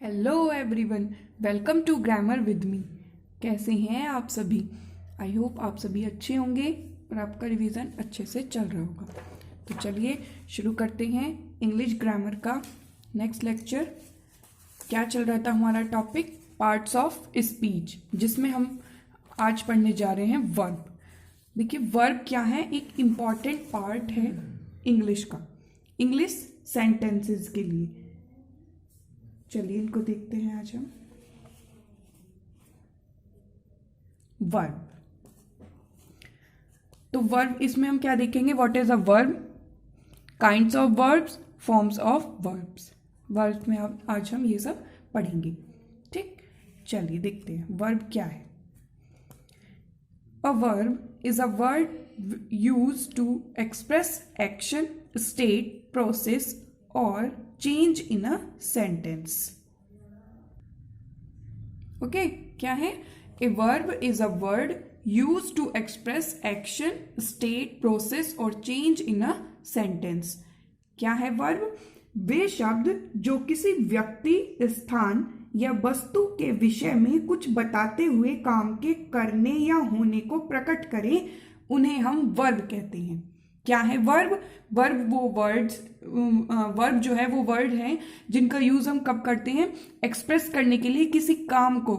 Hello everyone, welcome to grammar with me. कैसे हैं आप सभी? आई होप आप सभी अच्छे होंगे और आपका रिवीजन अच्छे से चल रहा होगा। तो चलिए शुरू करते हैं इंग्लिश ग्रामर का नेक्स्ट लेक्चर। क्या चल रहा था हमारा टॉपिक? पार्ट्स ऑफ स्पीच, जिसमें हम आज पढ़ने जा रहे हैं वर्ब। देखिए वर्ब क्या है, एक इम्पॉर्टेंट पार्ट है इंग्लिश का, इंग्लिश सेंटेंसेस के लिए। चलिए इनको देखते हैं आज हम। वर्ब, तो वर्ब इसमें हम क्या देखेंगे? What is a verb, kinds of verbs, forms of verbs. Verb में आज हम ये सब पढ़ेंगे। ठीक, चलिए देखते हैं वर्ब क्या है। A verb is a word used to express action, state, process और change in a sentence. Okay, क्या है? A verb is a word use to express action, state, process और चेंज इन अ सेंटेंस। क्या है verb? वे शब्द जो किसी व्यक्ति, स्थान या वस्तु के विषय में कुछ बताते हुए काम के करने या होने को प्रकट करें, उन्हें हम वर्ब कहते हैं। क्या है वर्ब? वर्ब वो वर्ड्स, वर्ब जो है वो वर्ड है जिनका यूज हम कब करते हैं? एक्सप्रेस करने के लिए, किसी काम को,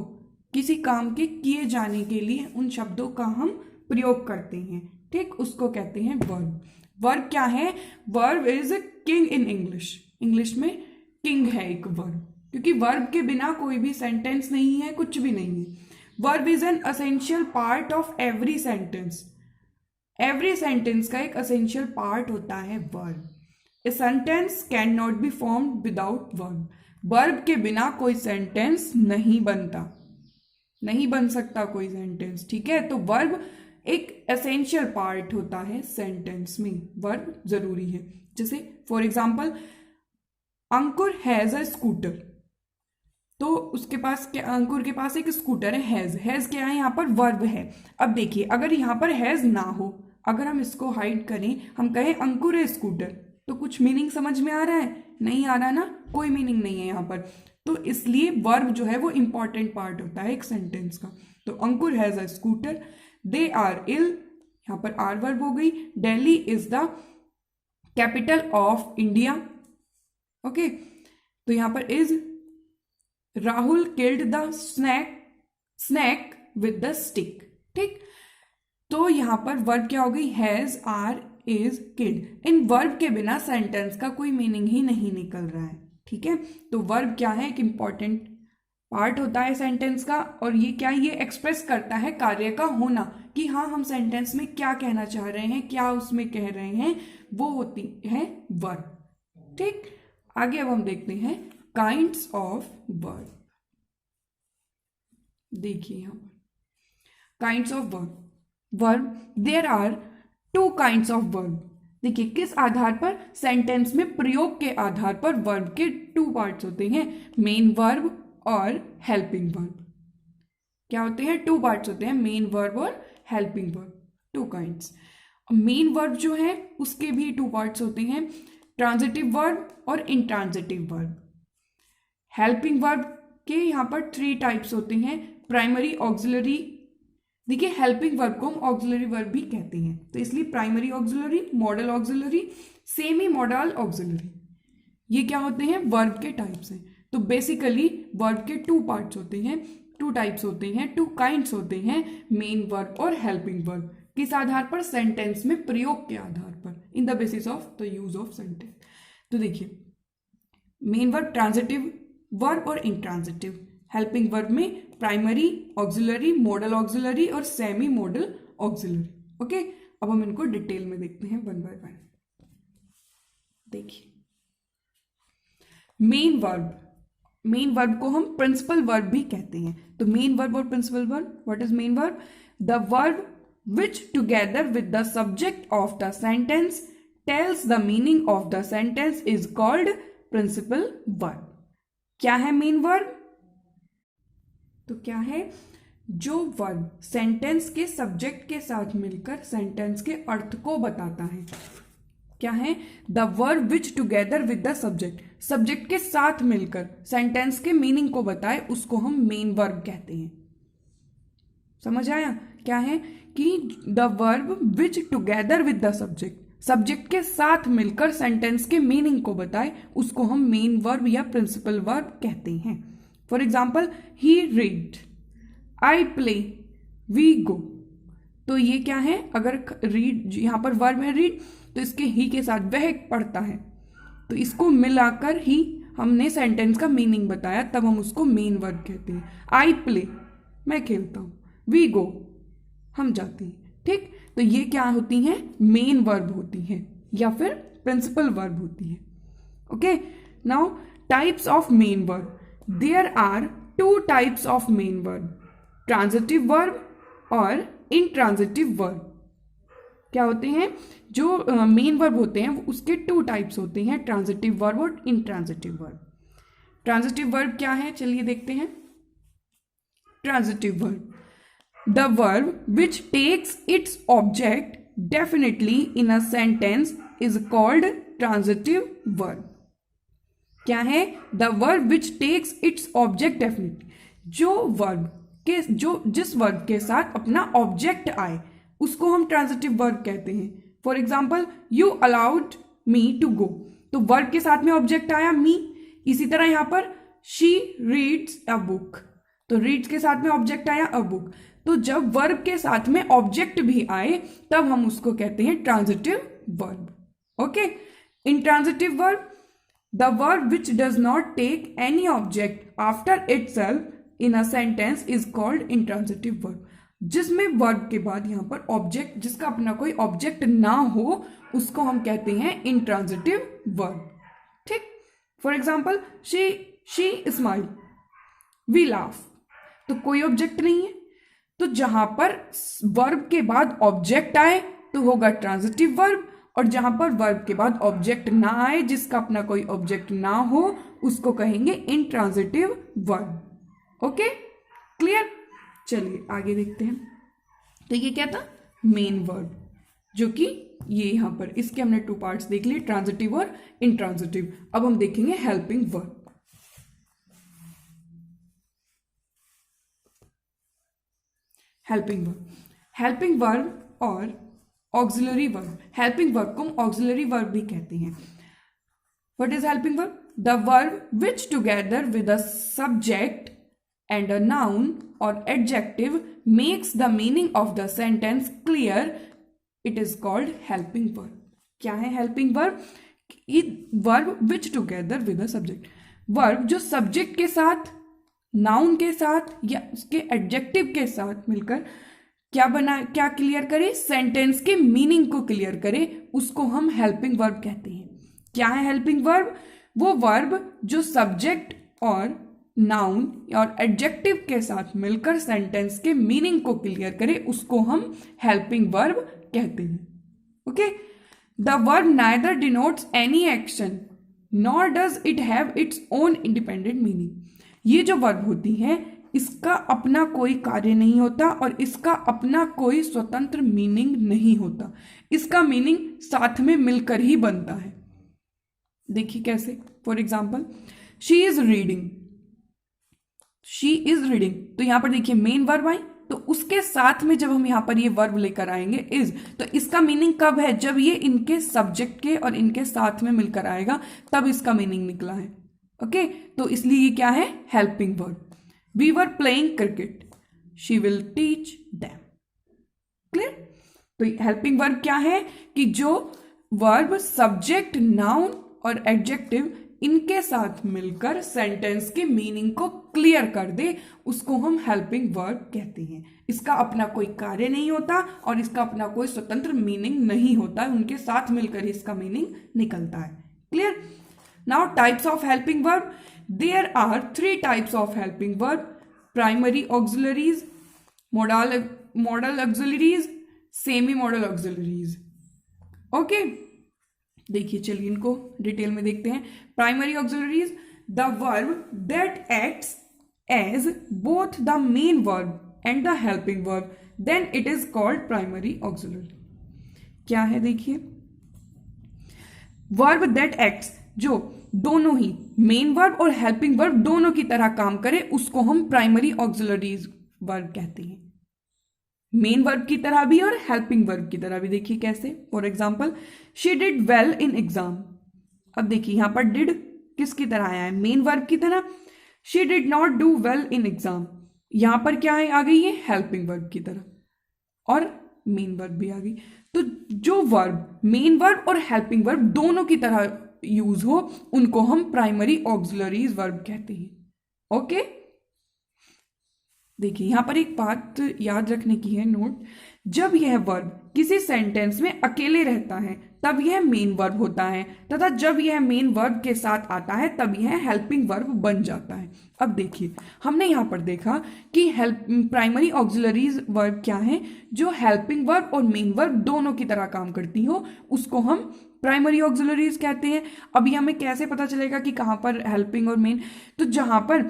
किसी काम के किए जाने के लिए उन शब्दों का हम प्रयोग करते हैं। ठीक, उसको कहते हैं वर्ब। वर्ब क्या है? Verb is king in English. English में किंग है एक वर्ब, क्योंकि वर्ब के बिना कोई भी सेंटेंस नहीं है, कुछ भी नहीं है। Verb is an essential part of every sentence. Every sentence का एक असेंशियल पार्ट होता है verb. A sentence can not be formed without verb. Verb के बिना कोई सेंटेंस नहीं बनता, नहीं बन सकता कोई सेंटेंस। ठीक है, तो वर्ब एक एसेंशियल पार्ट होता है सेंटेंस में, वर्ब जरूरी है। जैसे for example, Ankur has a scooter, तो उसके पास क्या, अंकुर के पास एक स्कूटर है। हैज, हैज क्या है? यहाँ पर वर्ब है। अब देखिए, अगर यहाँ पर हैज ना हो, अगर हम इसको हाइड करें, हम कहें अंकुर है स्कूटर, तो कुछ मीनिंग समझ में आ रहा है? नहीं आ रहा ना, कोई मीनिंग नहीं है यहाँ पर। तो इसलिए वर्ब जो है वो इंपॉर्टेंट पार्ट होता है एक सेंटेंस का। तो Ankur has a scooter, they are ill, यहाँ पर आर वर्ब हो गई। Delhi is the capital of India. Okay, तो यहाँ पर is, Rahul killed the snake with the stick. ठीक, तो यहां पर वर्ब क्या हो गई? Has, are, is, killed. इन वर्ब के बिना सेंटेंस का कोई मीनिंग ही नहीं निकल रहा है। ठीक है, तो वर्ब क्या है? एक इंपॉर्टेंट पार्ट होता है सेंटेंस का, और ये क्या, ये एक्सप्रेस करता है कार्य का होना, कि हाँ हम सेंटेंस में क्या कहना चाह रहे हैं, क्या उसमें कह रहे हैं, वो होती है वर्ब। ठीक, आगे अब हम देखते हैं काइंड्स ऑफ वर्ब। देखिए यहां पर kinds of verb. Verb, there are two kinds of verb. देखिए किस आधार पर? सेंटेंस में प्रयोग के आधार पर वर्ब के टू पार्ट्स होते हैं, मेन वर्ब और हेल्पिंग वर्ब। क्या होते हैं? टू पार्ट्स होते हैं, मेन वर्ब और helping verb, two kinds. Main verb जो है उसके भी टू पार्ट्स होते हैं, ट्रांजिटिव वर्ब और इंट्रांजिटिव वर्ब। हेल्पिंग वर्ब के यहाँ पर थ्री टाइप्स होते हैं, प्राइमरी, ऑक्सिलरी। देखिए हेल्पिंग वर्ब को हम ऑक्सिलरी वर्ब भी कहते हैं, तो इसलिए primary auxiliary, model auxiliary, semi modal auxiliary, ये क्या होते हैं? वर्ब के टाइप्स हैं। तो बेसिकली वर्ब के टू पार्ट्स होते हैं, टू टाइप्स होते हैं, टू काइंड्स होते हैं, मेन वर्ब और हेल्पिंग वर्ब। किस आधार पर? सेंटेंस में प्रयोग के आधार पर, in the basis of the use of sentence. तो देखिए मेन वर्ब, ट्रांजिटिव वर्ब और इंट्रांजिटिव। हेल्पिंग वर्ब में प्राइमरी, ऑक्सिलरी, मॉडल ऑक्सिलरी और सेमी मॉडल ऑक्सिलरी। ओके, अब हम इनको डिटेल में देखते हैं वन बाय वन। देखिए मेन वर्ब, मेन वर्ब को हम प्रिंसिपल वर्ब भी कहते हैं। तो मेन वर्ब और principal verb, what is main verb? The verb which together with the subject of the sentence tells the meaning of the sentence is called principal verb. क्या है main verb? तो क्या है? जो वर्ब सेंटेंस के subject के साथ मिलकर सेंटेंस के अर्थ को बताता है, क्या है? The verb which together with the subject, subject के साथ मिलकर सेंटेंस के मीनिंग को बताए उसको हम मेन वर्ब कहते हैं। समझ आया? क्या है कि the verb which together with the subject, subject के साथ मिलकर सेंटेंस के मीनिंग को बताए उसको हम मेन वर्ब या प्रिंसिपल वर्ब कहते हैं। For example, he read, I play, we go. तो ये क्या है? अगर रीड यहां पर वर्ब है रीड, तो इसके ही के साथ वह पढ़ता है, तो इसको मिलाकर ही हमने सेंटेंस का मीनिंग बताया, तब हम उसको मेन वर्ब कहते हैं। आई प्ले, मैं खेलता हूं, वी गो, हम जाते हैं। ठीक, तो ये क्या होती हैं? मेन वर्ब होती हैं या फिर प्रिंसिपल वर्ब होती है। Okay, now types of main verb. There are 2 types of main verb, transitive verb और इंट्रांजिटिव वर्ब। क्या होते हैं? जो मेन वर्ब होते हैं उसके 2 टाइप्स होते हैं, ट्रांजिटिव वर्ब और इंट्रांजिटिव वर्ब। ट्रांजिटिव वर्ब क्या है? चलिए देखते हैं। Transitive verb, the verb which takes its object definitely in a sentence is called transitive verb. क्या है? The verb which takes its object definitely, जिस वर्ब के साथ अपना ऑब्जेक्ट आए उसको हम ट्रांजिटिव वर्ब कहते हैं। For example, you allowed me to go, तो वर्ब के साथ में ऑब्जेक्ट आया मी। इसी तरह यहां पर शी रीड्स अ बुक, तो रीड्स के साथ में ऑब्जेक्ट आया अ बुक। तो जब वर्ब के साथ में ऑब्जेक्ट भी आए तब हम उसको कहते हैं transitive verb. Okay, intransitive verb, the verb which does not take any object after itself in a sentence is called intransitive verb. जिसमें वर्ब के बाद यहां पर ऑब्जेक्ट, जिसका अपना कोई ऑब्जेक्ट ना हो, उसको हम कहते हैं इंट्रांजिटिव वर्ब। ठीक, for example, she smile, we laugh, तो कोई ऑब्जेक्ट नहीं है, तो जहां पर वर्ब के बाद ऑब्जेक्ट आए तो होगा ट्रांजिटिव वर्ब, और जहां पर वर्ब के बाद ऑब्जेक्ट ना आए, जिसका अपना कोई ऑब्जेक्ट ना हो, उसको कहेंगे इंट्रांजिटिव वर्ब। Okay, clear? चलिए आगे देखते हैं। तो ये क्या था? मेन वर्ब, जो कि ये यहां पर इसके हमने 2 पार्ट्स देख लिए, ट्रांजिटिव और इंट्रांजिटिव। अब हम देखेंगे helping verb. Helping verb, helping verb और ऑक्सिलरी वर्ब। हेल्पिंग वर्ब को हम ऑक्सिलरी वर्ब भी कहते हैं। What is helping verb? The verb which together with a subject and a noun or adjective makes the meaning of the sentence clear, it is called helping verb. क्या है helping verb? verb which together with a subject, verb जो subject के साथ, noun के साथ या उसके adjective के साथ मिलकर क्या क्लियर करे? सेंटेंस के मीनिंग को क्लियर करे, उसको हम हेल्पिंग वर्ब कहते हैं। क्या है हेल्पिंग वर्ब? वो वर्ब जो सब्जेक्ट और नाउन और एडजेक्टिव के साथ मिलकर सेंटेंस के मीनिंग को क्लियर करे, उसको हम हेल्पिंग वर्ब कहते हैं। Okay, the verb neither denotes any action nor does it have its own independent meaning. ये जो वर्ब होती है इसका अपना कोई कार्य नहीं होता और इसका अपना कोई स्वतंत्र मीनिंग नहीं होता, इसका मीनिंग साथ में मिलकर ही बनता है। देखिए कैसे? For example, she is reading, she is reading, तो यहां पर देखिए मेन वर्ब आई, तो उसके साथ में जब हम यहां पर ये वर्ब लेकर आएंगे इज, तो इसका मीनिंग कब है? जब ये इनके सब्जेक्ट के और इनके साथ में मिलकर आएगा तब इसका मीनिंग निकला है। ओके, तो इसलिए ये क्या है? Helping verb. We were playing cricket, she will teach them. Clear? तो हेल्पिंग वर्ब क्या है कि जो वर्ब सब्जेक्ट, नाउन और एडजेक्टिव इनके साथ मिलकर सेंटेंस के मीनिंग को क्लियर कर दे, उसको हम हेल्पिंग वर्ब कहते हैं। इसका अपना कोई कार्य नहीं होता और इसका अपना कोई स्वतंत्र मीनिंग नहीं होता, उनके साथ मिलकर इसका मीनिंग निकलता है। Clear? Now types of helping verb. There are 3 types of helping verb, primary auxiliaries, modal auxiliaries, semi modal auxiliaries. Okay, देखिए चलिए इनको डिटेल में देखते हैं। Primary auxiliaries, the verb that acts as both the main verb and the helping verb, then it is called primary auxiliary. क्या है देखिए, verb that acts, जो दोनों ही मेन वर्ब और हेल्पिंग वर्ब दोनों की तरह काम करे उसको हम प्राइमरी ऑक्सिलरीज वर्ब कहते हैं। मेन वर्ब की तरह भी और हेल्पिंग वर्ब की तरह भी। देखिए कैसे, for example she did well in exam. अब देखिए यहां पर डिड किसकी तरह आया है, मेन वर्ब की तरह। She did not do well in exam, यहां पर क्या है, आ गई है हेल्पिंग वर्ब की तरह, और मेन वर्ब भी आ गई। तो जो वर्ब मेन वर्ब और हेल्पिंग वर्ब दोनों की तरह यूज हो उनको हम प्राइमरी ऑक्सिलरीज वर्ब कहते हैं। ओके, देखिए यहां पर एक बात याद रखने की है, नोट, जब यह वर्ब किसी सेंटेंस में अकेले रहता है तब यह मेन वर्ब होता है, तथा जब यह मेन वर्ब के साथ आता है तब यह हेल्पिंग वर्ब बन जाता है। अब देखिए हमने यहां पर देखा कि प्राइमरी ऑक्सिलरीज वर्ब क्या है, जो हेल्पिंग वर्ब और मेन वर्ब दोनों की तरह काम करती हो उसको हम प्राइमरी ऑक्सिलरीज कहते हैं। अभी हमें कैसे पता चलेगा कि कहां पर हेल्पिंग और मेन, तो जहां पर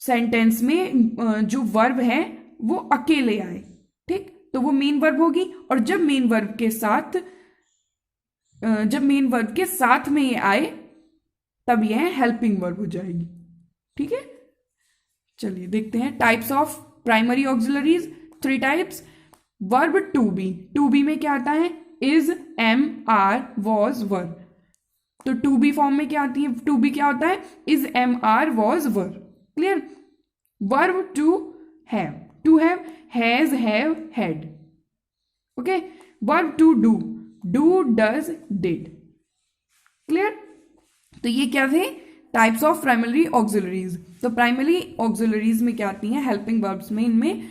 सेंटेंस में जो वर्ब है वो अकेले आए, ठीक, तो वो मेन वर्ब होगी, और जब मेन वर्ब के साथ में ये आए तब यह हेल्पिंग वर्ब हो जाएगी। ठीक है, चलिए देखते हैं types of primary auxiliaries. 3 types. Verb to be में क्या आता है, is, am, are, was, were. तो टू बी फॉर्म में क्या आती है, टू बी क्या होता है, is, am, are, was, were. Clear. Verb to have, has, have, had. Okay. Verb to do, does, did. Clear. तो ये क्या थे टाइप्स ऑफ प्राइमरी ऑक्सिलरीज। तो प्राइमरी ऑक्सिलरीज में क्या आती हैं, हेल्पिंग वर्ब्स में इनमें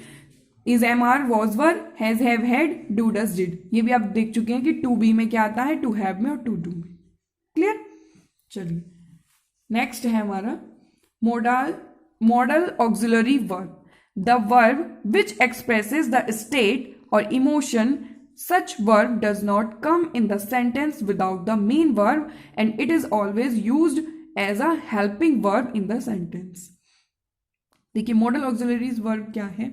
is, am, are, was, were, has, have, had, do, does, did. ये भी आप देख चुके हैं कि टू बी में क्या आता है, टू हैव में और टू डू में। क्लियर। चलिए नेक्स्ट है हमारा model auxiliary verb, the verb which expresses the state or emotion. Such verb does not come in the sentence without the main verb and it is always used as a helping verb in the sentence. देखिए model auxiliaries verb क्या है,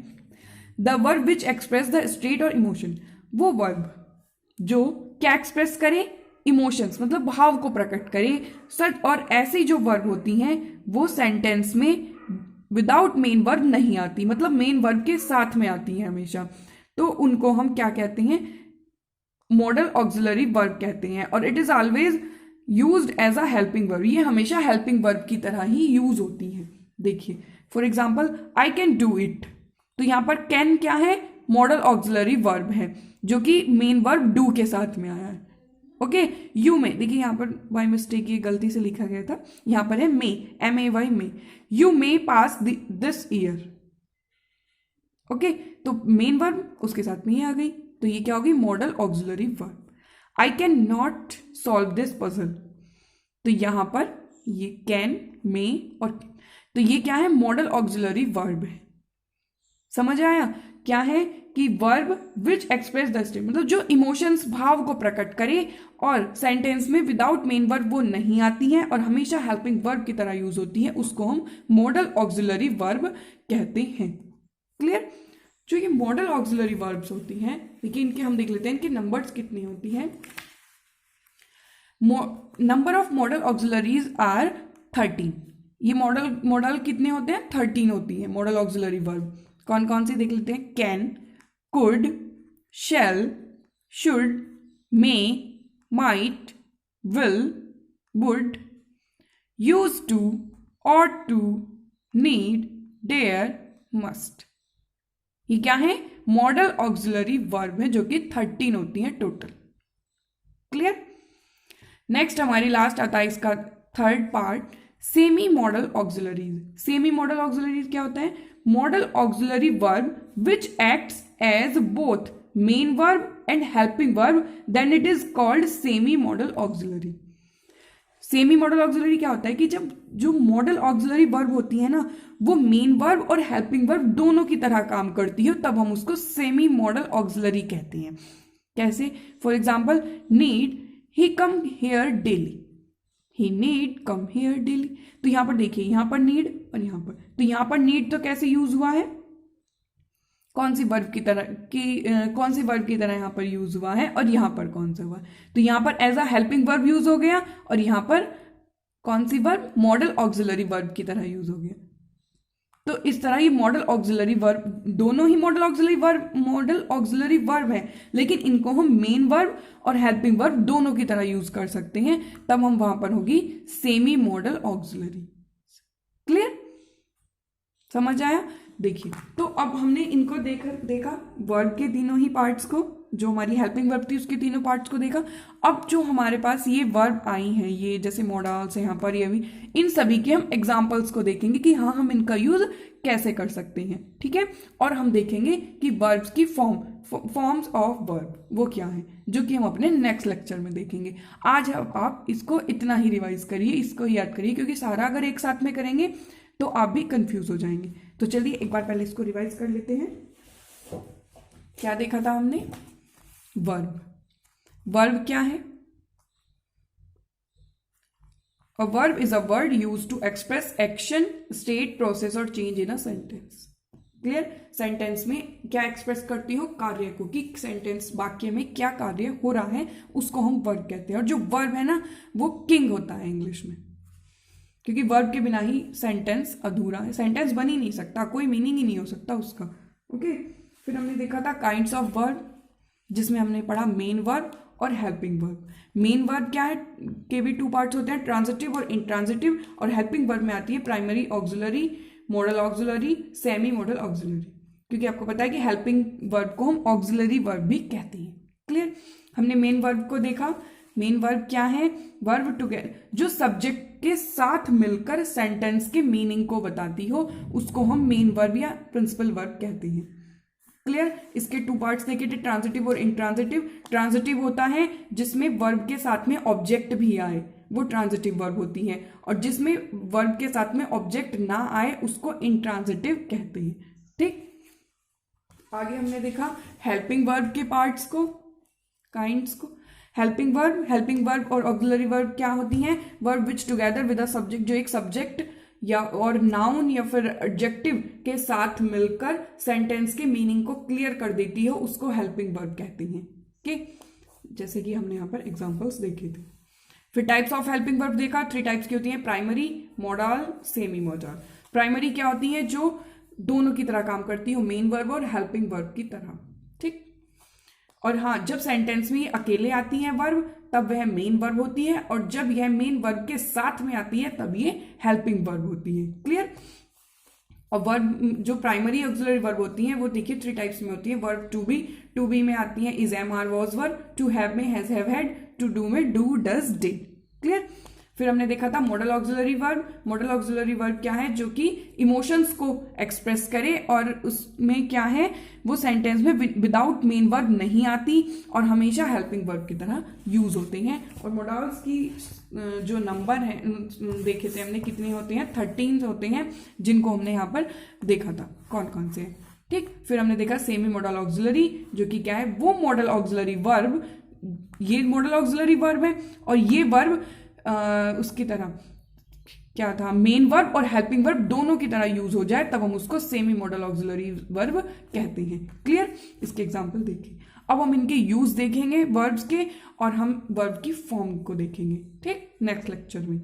the verb which express the state और emotion, वो verb जो क्या express करे, emotions मतलब भाव को प्रकट करे। सच और ऐसी जो वर्ब होती हैं वो सेंटेंस में विदाउट मेन वर्ब नहीं आती, मतलब मेन वर्ब के साथ में आती है हमेशा, तो उनको हम क्या कहते हैं, मॉडल ऑक्सिलरी वर्ब कहते हैं। और it is always used as a helping verb, ये हमेशा हेल्पिंग वर्ब की तरह ही यूज होती है। देखिए for example I can do it, तो यहां पर कैन क्या है, मॉडल ऑक्सिलरी वर्ब है जो कि मेन वर्ब डू के साथ में आया है। ओके। यू में, देखिए यहां पर बाय मिस्टेक ये गलती से लिखा गया था, यहां पर है मे, MAY में, you may pass this year. Okay, तो मेन वर्ब उसके साथ में ही आ गई, तो ये क्या होगी, model auxiliary verb. I can not solve this puzzle, तो यहां पर ये कैन, मे और, तो ये क्या है, मॉडल ऑक्सिलरी वर्ब है। समझ आया, क्या है कि verb which express the state, मतलब जो इमोशंस भाव को प्रकट करे और सेंटेंस में विदाउट मेन वर्ब वो नहीं आती है और हमेशा हेल्पिंग वर्ब की तरह यूज होती है, उसको हम मॉडल ऑक्सिलरी वर्ब कहते हैं। क्लियर। जो ये मॉडल ऑक्सिलरी वर्ब्स होती हैं, देखिए इनके हम देख लेते हैं इनके नंबर्स कितनी होती हैं। Number of modal auxiliaries are 13। ये मॉडल कितने होते हैं, 13 होती है मॉडल ऑक्सिलरी वर्ब। कौन कौन सी देख लेते हैं, can, could, shall, should, may, might, will, would, use to, ought to, need, dare, must. ये क्या है, मॉडल ऑक्सिलरी वर्ब है जो कि 13 होती है टोटल। क्लियर। नेक्स्ट हमारी लास्ट आता है इसका third part, semi modal auxiliaries. Semi modal auxiliaries क्या होता है, modal auxiliary verb which acts as both main verb and helping verb, then it is called semi modal auxiliary. Semi modal auxiliary क्या होता है कि जब जो मॉडल ऑक्सिलरी वर्ब होती है ना वो मेन वर्ब और हेल्पिंग वर्ब दोनों की तरह काम करती है, तब हम उसको सेमी मॉडल ऑक्सिलरी कहते हैं। कैसे, for example need, he come here daily, he need come here daily. तो यहां पर देखिए, यहां पर नीड और यहां पर, तो यहां पर नीड तो कैसे यूज हुआ है, कौन सी वर्ब की तरह कौन सी वर्ब की तरह यहाँ पर यूज हुआ है और यहाँ पर कौन सा हुआ। तो यहाँ पर as a helping verb use हो गया और यहाँ पर कौन सी वर्ब, मॉडल ऑक्सिलरी वर्ब की तरह यूज हो गया। तो इस तरह ये मॉडल ऑक्सिलरी वर्ब, दोनों ही मॉडल ऑक्सिलरी वर्ब है, लेकिन इनको हम मेन वर्ब और हेल्पिंग वर्ब दोनों की तरह यूज कर सकते हैं, तब हम वहां पर होगी सेमी मॉडल ऑक्सिलरी। क्लियर, समझ आया। देखिए, तो अब हमने इनको देखा वर्ब के तीनों ही पार्ट्स को, जो हमारी हेल्पिंग वर्ब थी उसके तीनों पार्ट्स को देखा। अब जो हमारे पास ये वर्ब आई हैं, ये जैसे मॉडल्स यहाँ पर, ये भी, इन सभी के हम एग्जाम्पल्स को देखेंगे कि हाँ हम इनका यूज कैसे कर सकते हैं, ठीक है। और हम देखेंगे कि वर्ब्स की फॉर्म्स ऑफ वर्ब वो क्या है, जो कि हम अपने नेक्स्ट लेक्चर में देखेंगे। आज आप इसको इतना ही रिवाइज करिए, इसको याद करिए, क्योंकि सारा अगर एक साथ में करेंगे तो आप भी कंफ्यूज हो जाएंगे। तो चलिए एक बार पहले इसको रिवाइज कर लेते हैं। क्या देखा था हमने, वर्ब। वर्ब क्या है? A verb is a word used to express action, state, process और change in a sentence. Clear, sentence में क्या एक्सप्रेस करती हो, कार्य को, कि सेंटेंस वाक्य में क्या कार्य हो रहा है उसको हम वर्ब कहते हैं। और जो वर्ब है ना वो किंग होता है इंग्लिश में, क्योंकि वर्ब के बिना ही सेंटेंस अधूरा है, सेंटेंस बन ही नहीं सकता, कोई मीनिंग ही नहीं हो सकता उसका। ओके, फिर हमने देखा था काइंड्स ऑफ वर्ब, जिसमें हमने पढ़ा मेन वर्ब और हेल्पिंग वर्ब। मेन वर्ब क्या है, के भी टू पार्ट्स होते हैं, ट्रांजिटिव और इंट्रांजिटिव, और हेल्पिंग वर्ब में आती है primary auxiliary, model auxiliary, semi modal auxiliary, क्योंकि आपको पता है कि हेल्पिंग वर्ब को हम ऑक्सिलरी वर्ब भी कहते हैं। क्लियर, हमने मेन वर्ब को देखा। मेन वर्ब क्या है, वर्ब टुगेदर, जो सब्जेक्ट के साथ मिलकर सेंटेंस के मीनिंग को बताती हो उसको हम मेन वर्ब या प्रिंसिपल वर्ब कहते हैं। क्लियर, इसके टू पार्ट्स देखे थे, ट्रांजिटिव और इंट्रांजिटिव। ट्रांजिटिव होता है जिसमें वर्ब के साथ में ऑब्जेक्ट भी आए, वो ट्रांजिटिव वर्ब होती है, और जिसमें वर्ब के साथ में ऑब्जेक्ट ना आए उसको इंट्रांजिटिव कहते हैं। ठीक, आगे हमने देखा हेल्पिंग वर्ब के पार्ट्स को, काइंड्स को। हेल्पिंग वर्ब और ऑक्सिलरी वर्ब क्या होती हैं, verb which together with a subject, जो एक सब्जेक्ट या और नाउन या फिर एडजेक्टिव के साथ मिलकर सेंटेंस के मीनिंग को क्लियर कर देती है, उसको हेल्पिंग वर्ब कहते हैं। ठीक, जैसे कि हमने यहाँ पर एग्जांपल्स देखे थे। फिर टाइप्स ऑफ हेल्पिंग वर्ब देखा, 3 टाइप्स की होती हैं, primary, model, semi model. Primary क्या होती है, जो दोनों की तरह काम करती हो, मेन वर्ब और हेल्पिंग वर्ब की तरह। ठीक, और हाँ, जब सेंटेंस में अकेले आती है वर्ब तब वह मेन वर्ब होती है, और जब यह मेन वर्ब के साथ में आती है तब ये हेल्पिंग वर्ब होती है। क्लियर, और वर्ब जो प्राइमरी ऑक्सिलरी वर्ब होती हैं वो देखिए 3 टाइप्स में होती है। वर्ब टू बी में आती है is, am, are, was verb, to have में has, have, had, to do में डू, डज, डिड। क्लियर, फिर हमने देखा था modal auxiliary verb. Modal auxiliary verb क्या है, जो कि इमोशंस को एक्सप्रेस करे, और उसमें क्या है, वो सेंटेंस में विदाउट मेन वर्ब नहीं आती और हमेशा हेल्पिंग वर्ब की तरह यूज होते हैं। और मॉडल्स की जो नंबर है देखे थे हमने, कितने होते हैं, 13 होते हैं, जिनको हमने यहाँ पर देखा था कौन कौन से। ठीक, फिर हमने देखा सेमी मॉडल ऑक्सिलरी, जो कि क्या है, वो मॉडल ऑक्सिलरी वर्ब, ये मॉडल ऑक्सिलरी वर्ब है और ये वर्ब उसकी तरह क्या था, मेन वर्ब और हेल्पिंग वर्ब दोनों की तरह यूज हो जाए तब हम उसको सेमी मॉडल ऑक्सिलरी वर्ब कहते हैं। क्लियर, इसके एग्जांपल देखिए। अब हम इनके यूज देखेंगे वर्ब्स के, और हम वर्ब की फॉर्म को देखेंगे, ठीक, नेक्स्ट लेक्चर में।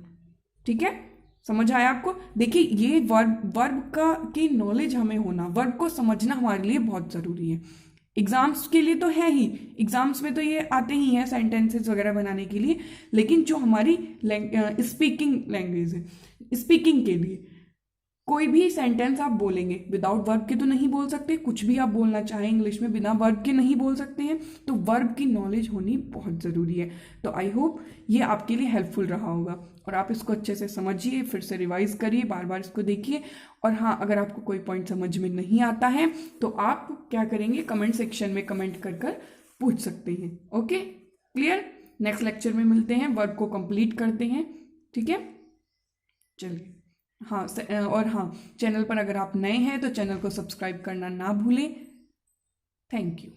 ठीक है, समझ आया आपको। देखिए, ये वर्ब की नॉलेज हमें होना, वर्ब को समझना हमारे लिए बहुत जरूरी है। एग्जाम्स के लिए तो है ही, एग्जाम्स में तो ये आते ही हैं सेंटेंसेस वगैरह बनाने के लिए, लेकिन जो हमारी स्पीकिंग लैंग्वेज है, स्पीकिंग के लिए कोई भी सेंटेंस आप बोलेंगे विदाउट वर्ब के तो नहीं बोल सकते, कुछ भी आप बोलना चाहें इंग्लिश में बिना वर्ब के नहीं बोल सकते हैं, तो वर्ब की नॉलेज होनी बहुत ज़रूरी है। तो आई होप ये आपके लिए हेल्पफुल रहा होगा और आप इसको अच्छे से समझिए, फिर से रिवाइज करिए, बार बार इसको देखिए। और हाँ, अगर आपको कोई पॉइंट समझ में नहीं आता है तो आप क्या करेंगे, कमेंट सेक्शन में कमेंट कर पूछ सकते हैं। ओके, क्लियर, नेक्स्ट लेक्चर में मिलते हैं, वर्ब को कंप्लीट करते हैं। ठीक है, चलिए। हाँ, और हाँ, चैनल पर अगर आप नए हैं तो चैनल को सब्सक्राइब करना ना भूलें। Thank you.